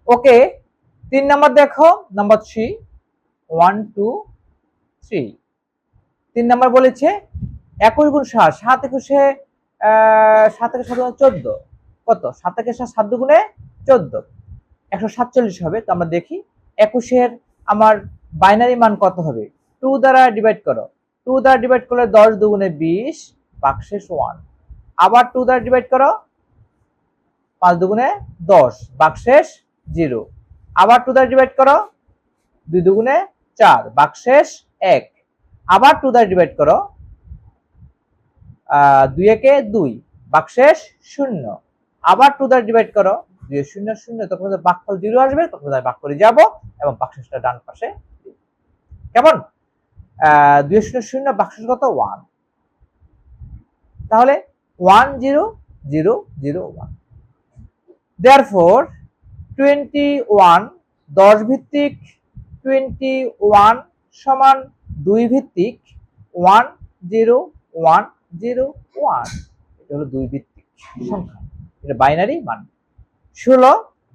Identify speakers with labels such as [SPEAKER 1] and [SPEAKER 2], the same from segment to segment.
[SPEAKER 1] ওকে, 3 number দেখো, number 3, 1 2 3। 3 number বলেছে 21 গুণ 7, 7 একুশে 7 থেকে 7 14, কত? 7 থেকে 7 দুগুণে 14, 147 হবে। তো আমরা দেখি 21 এর আমার বাইনারি মান কত হবে। 2 দ্বারা ডিভাইড করো, 2 দ্বারা ডিভাইড করলে 10 দুগুণে 20, ভাগশেষ 1। আবার 2 দ্বারা ডিভাইড করো, 5 দুগুণে 10, ভাগশেষ 0। আবার 2 দ্বারা ডিভাইড করো, 2 দুগুণে 4, ভাগশেষ 1। আবার 2 দ্বারা ডিভাইড করো, 2 একে 2, ভাগশেষ 0। আবার 2 দ্বারা ডিভাইড করো, 2 এর 0 0, তখন ভাগফল 0 আসবে, তখন আমি ভাগ করে যাব এবং ভাগশেষটা ডান পাশে। কেমন? 2 এর 0 0, ভাগশেষ কত? 1। তাহলে 1 0 0 0 1। Therefore 21 10 ভিত্তিক 21 সমান 2 ভিত্তিক 1 0 1 0 1। এটা হলো 2 ভিত্তিক সংখ্যা, এটা বাইনারি মান। 16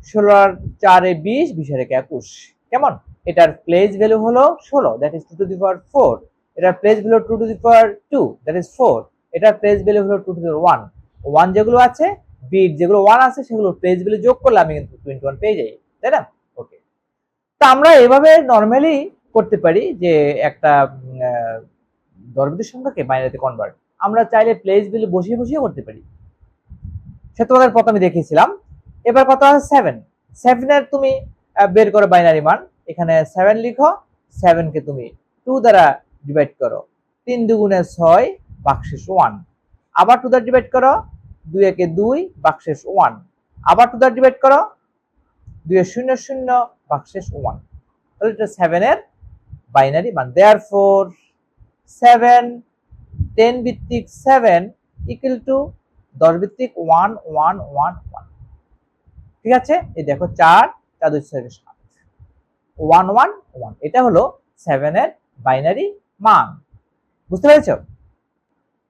[SPEAKER 1] 16 আর 4 এ 20, 20 আর 1 21। কেমন? এটার প্লেস ভ্যালু হলো 16, দ্যাট ইজ 2 টু দি পাওয়ার 4। এটার place value 2 to the power 2, that is 4। এটার প্লেস ভ্যালু হলো 2 টু দি পাওয়ার 1। 1 যেগুলো আছে, বিট যেগুলো 1 আছে, সেগুলো প্লেস ভ্যালু যোগ করলে আমি কিন্তু 21 পেয়ে যাই, তাই না? ওকে, তো আমরা এভাবে নরমালি করতে পারি যে একটা দশমিক সংখ্যাকে বাইনারিতে কনভার্ট আমরা চাইলে প্লেস ভ্যালু বসিয়ে বসিয়ে করতে পারি, সে তোমাদের প্রথমে দেখিয়েছিলাম। এবার কত আছে? 7। 7 এর তুমি বের করো বাইনারি মান। এখানে 7 লিখো, 7 কে তুমি 2 দ্বারা ডিভাইড করো, 3 দুগুণে 6, ভাগশেষ 1। আবার 2 দ্বারা ডিভাইড করো, 2 একে 2, ভাগশেষ 1। আবার 2 দ্বারা ডিভাইড করো, 2 এর 0 0, ভাগশেষ 1। তাহলে এটা 7 এর বাইনারি মান। দেয়ারফর 7 10 ভিত্তিক 7 ইকুয়াল টু 10 ভিত্তিক 1 1 1 1। ঠিক আছে, এই দেখো 4 4 2 6 7 1 1 1। এটা হলো 7 এর বাইনারি মান। বুঝতে পেরেছো?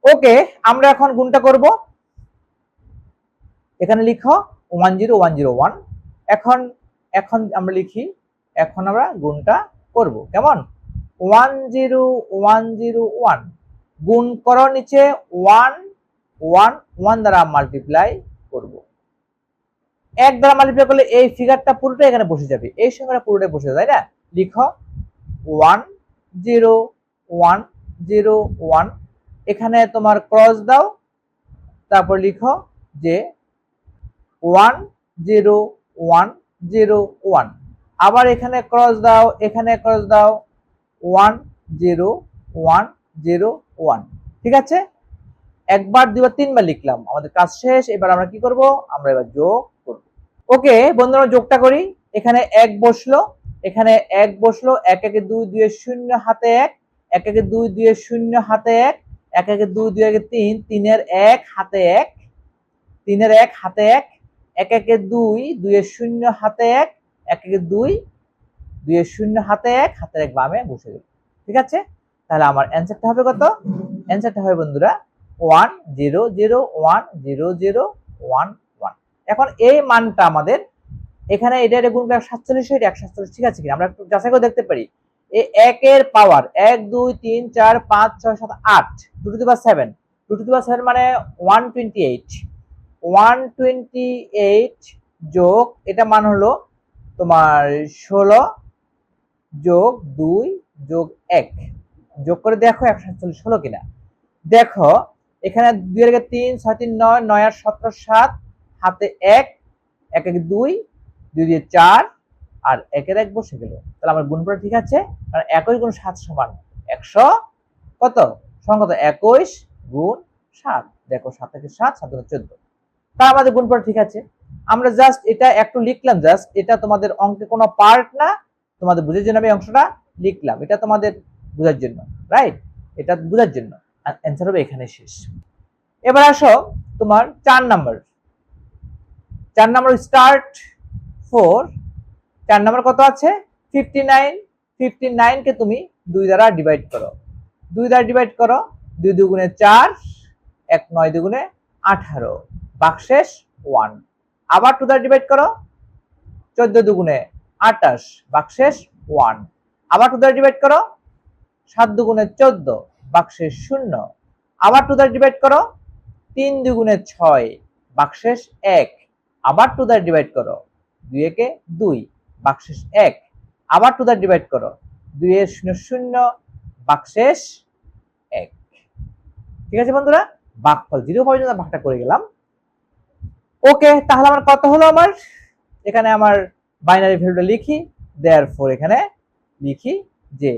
[SPEAKER 1] ওকে, আমরা এখন গুণটা করব। এখানে লিখো 1 0 1 0 1। এখন এখন আমরা লিখি, এখন আমরা গুণটা করব। কেমন? 1 0 1 0 1। গুণ করো, নিচে 1 1 1 দ্বারা মাল্টিপ্লাই করব। 1 দ্বারা মাল্টিপ্লাই করলে এই ফিগারটা পুরোটা এখানে বসে যাবে, এই সংখ্যাটা পুরোটাই বসে যাবে, তাই না? লিখো 1 0 1 0 1। এখানে তোমার ক্রস দাও, তারপর লিখো যে 1 0 1 0 1। আবার এখানে ক্রস দাও, এখানে ক্রস দাও, 1 0 1 0 1। ঠিক আছে, একবার দুইবার তিনবার লিখলাম, আমাদের কাজ শেষ। এবার আমরা কি করব? আমরা এবার যোগ করব। ওকে বন্ধুরা, যোগটা করি। এখানে 1 বসলো, এখানে 1 বসলো, 1 1 2 2 এর 0 হাতে 1, 1 1 2 2 এর 0 হাতে 1, 1 1 2 2 1 3, 3 এর 1 হাতে 1, 3 এর 1 হাতে 1, 1 1 2 2 এর 0 হাতে 1, 1 1 2 2 এর 0 হাতে 1, হাতের 1 বামে বসে গেল। ঠিক আছে, তাহলে আমার অ্যানসারটা হবে কত? অ্যানসারটা হবে বন্ধুরা 1 0 0 1 0 0 1 1। এখন এই মানটা আমাদের এখানে এটা গুণ করে 47 এটা 147 ঠিক আছে কিনা আমরা একটু যাচাই করে দেখতে পারি। এই 1 এর পাওয়ার 1 2 3 4 5 6 7 8, 2 to the power 7, 2 to the পাওয়ার 7 মানে 128। 128 যোগ এটা মান হলো তোমার 16 যোগ 2 যোগ 1, যোগ করে দেখো 147 হলো কিনা। দেখো এখানে 2 এর 3 6 3 9 9 আর 17 7, হাতে 1, 1 1 2 2 দিয়ে 4 আর 1 এর 1 বসে গেল। তাহলে আমার গুণফল ঠিক আছে, কারণ 21 গুণ 7 সমান 100 কত? সমান কত? 21 গুণ 7। দেখো 7 থেকে 7 7 গুণ 14। তা আমাদের গুণফল ঠিক আছে। আমরা জাস্ট এটা একটু লিখলাম, জাস্ট এটা তোমাদের অঙ্কে কোনো পার্ট না, তোমাদের বুঝার জন্য আমি অংশটা লিখলাম, এটা তোমাদের বোঝার জন্য, রাইট? এটা বোঝার জন্য। অ্যানসার হবে এখানে শেষ। এবার আসো তোমার 4 নাম্বার। 4 number start 4। 4 নাম্বার কত আছে? 59। 59 কে তুমি 2 দ্বারা ডিভাইড করো, 2 দ্বারা ডিভাইড করো, 2 দুগুণে 4, 1 9 দুগুণে 18, ভাগশেষ 1। আবার 2 দ্বারা ডিভাইড করো, 14 দুগুণে 28 ভাগশেষ 1। আবার 2 দ্বারা ডিভাইড করো, 7 দুগুণে 14 ভাগশেষ 0। আবার 2 দ্বারা ডিভাইড করো, 3 দুগুণে 6 ভাগশেষ 1। আবার 2 দ্বারা ডিভাইড করো, 2 একে 2 ভাগশেষ 1। আবার 2 দ্বারা ডিভাইড করো, 2 এর 0 0 ভাগশেষ 1। ঠিক আছে বন্ধুরা, ভাগফল 0 পর্যন্ত ভাগটা করে গেলাম। ওকে, তাহলে আমার কত হলো? আমার এখানে আমার বাইনারি ভ্যালুটা লিখি। দেয়ারফর এখানে লিখি যে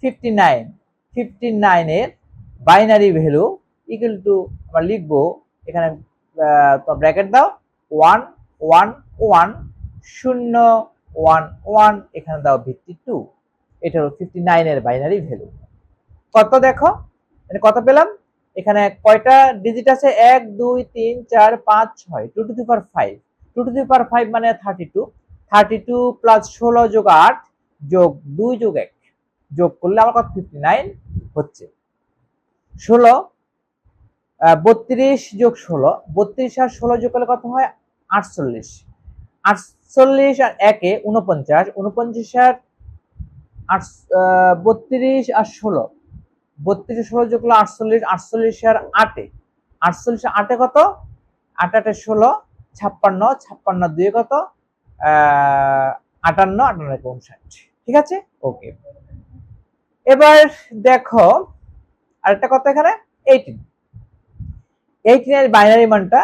[SPEAKER 1] 59 এর বাইনারি ভ্যালু ইকুয়াল টু আমরা লিখবো এখানে তো ব্র্যাকেট দাও 1 1 1 0 1 1, এখানে দাও ভিত্তি 2। এটা হলো 59 এর বাইনারি ভ্যালু। কত দেখো, কত পেলাম? এখানে কয়টা ডিজিট আছে? 1 2 3 4 5 6, 2 to the power 5। 2 to the পাওয়ার 5 মানে 32। 32 প্লাস 16 যোগ 8 যোগ 2 যোগ 1 যোগ করলে আমার কত? 59 হচ্ছে। 16 32 যোগ 16, 32 আর 16 যোগ করলে কত হয়? 48। 48 আর 1 এ 49, 49 আর 32 আর 16, 32 16 যোগ করলে 48, 48 আর 8 এ 48 আর 8 এ কত? 8 8 16, 56, 56 2 কত? 58, 58 59। ঠিক আছে, ওকে। এবার দেখো আরেকটা কথা, এখানে 18 এর বাইনারি মানটা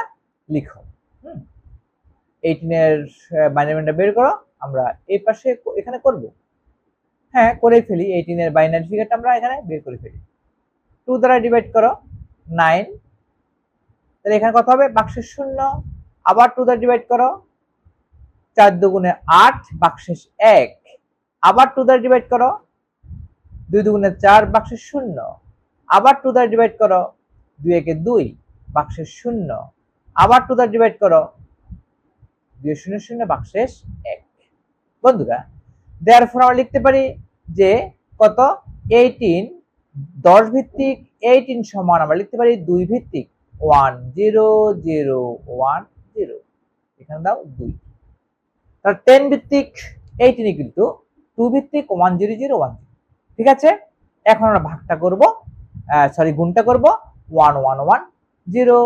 [SPEAKER 1] লিখো। 18 এর বাইনারি মানটা বের করো। আমরা এই পাশে এখানে করব, হ্যাঁ করে ফেলি। 18 এর বাইনারি ফিগারটা আমরা এখানে বের করে ফেলি। 2 দ্বারা ডিভাইড করো 9, তাহলে এখানে কত হবে? ভাগশেষ 0। আবার 2 দ্বারা ডিভাইড করো, 4 দুগুণে 8 ভাগশেষ 1। আবার 2 দ্বারা ডিভাইড করো, 2 দুগুণে 4 ভাগশেষ 0। আবার 2 দ্বারা ডিভাইড করো, 2 একে 2 ভাগশেষ 0। আবার 2 দ্বারা ডিভাইড করো, 2 0 0 ভাগশেষ 1। বন্ধুরা, দেয়ারফর আমরা লিখতে পারি যে কত? 18 10 ভিত্তিক 18 সমান আমরা লিখতে পারি 2 ভিত্তিক 1 0 0 1 0। এখানে দাও 2। তাহলে 10 ভিত্তিক 18 কিন্তু 2 ভিত্তিক 1 0 0 1 0। ঠিক আছে, এখন আমরা ভাগটা করব, সরি গুণটা করব 1 1 1 0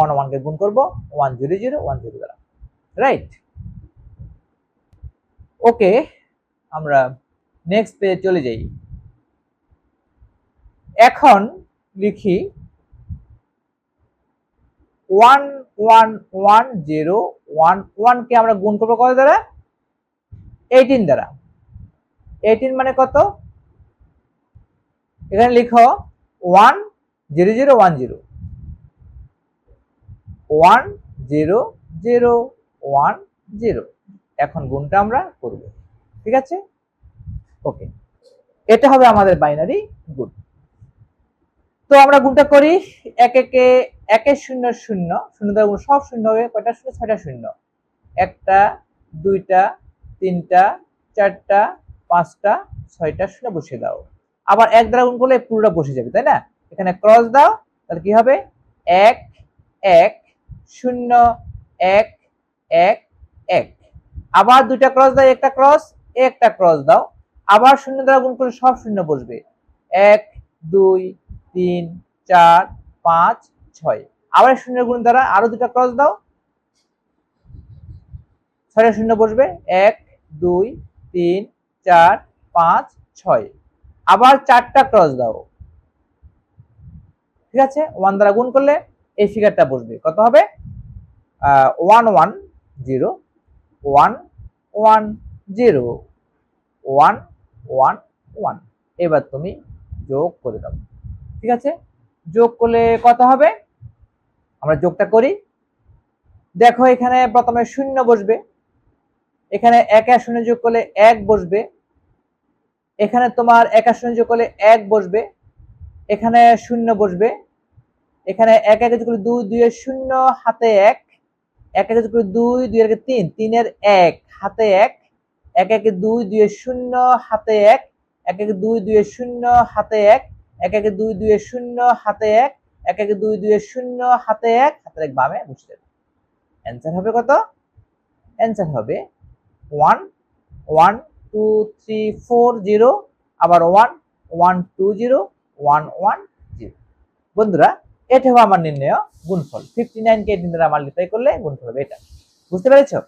[SPEAKER 1] 1 1 কে গুণ করব 1 0 0 1 0 দ্বারা, রাইট? ওকে, আমরা নেক্সট পেজে চলে যাই। এখন লিখি 1 1 1 0 1 1 কে আমরা গুণ করব কত দ্বারা? 18 দ্বারা। 18 মানে কত? এখানে লিখো 1 0 0 1 0 1 0 0 1 0। এখন গুণটা আমরা করব, ঠিক আছে? ওকে, এটা হবে আমাদের বাইনারি গুণ। তো আমরা গুণটা করি। 1 একে 1 এর 0 0, 0 দ্বারা গুণ সব শূন্য হবে। কয়টা শূন্য? 6টা শূন্য। 1টা 2টা 3টা 4টা 5টা 6টা শূন্য বসিয়ে দাও। আবার 1 দ্বারা গুণ করলে পুরোটা বসে যাবে, তাই না? এখানে ক্রস দাও, তাহলে কি হবে? 1 1 0 1 1 1। আবার 2টা ক্রস দাও, একটা ক্রস একটা ক্রস দাও। আবার 0 দ্বারা গুণ করলে সব শূন্য বসবে। 1 2 3 4 5 6। আবার 0 গুণ দ্বারা আরো 2টা ক্রস দাও, 6 শূন্য বসবে। 1 2 3 4 5 6। আবার 4টা ক্রস দাও, ঠিক আছে? 1 দ্বারা গুণ করলে এই ফিগারটা বসবে। কত হবে? 1 1 0 1 1 0 1 1 1। এবার তুমি যোগ করে দাও, ঠিক আছে? যোগ করলে কত হবে? আমরা যোগটা করি। দেখো এখানে প্রথমে 0 বসবে, এখানে 1 আর 0 যোগ করলে 1 বসবে, এখানে তোমার 1 আর 0 যোগ করলে 1 বসবে, এখানে 0 বসবে, এখানে 1 1 যোগ করলে 2 2 এর 0 হাতে 1 1 1 যোগ করলে 2 2 এর 3 3 এর 1 হাতে 1 1 1 2 2 এর 0 হাতে 1 1 1 2 2 এর 0 হাতে 1 1 1 2 2 এর 0 হাতে 1 1 1 2 2 এর 0 হাতে 1 হাতে 1 বামে বসে যাবে। অ্যানসার হবে কত? অ্যানসার হবে 1 1 2 3 4 0 আবার 1 1 2 0 1 1 0। বন্ধুরা এটা হবে আমার নির্ণয় গুণফল। 59 কে 18 দ্বারা মাল্টিপ্লাই করলে গুণফল হবে এটা। বুঝতে পেরেছো?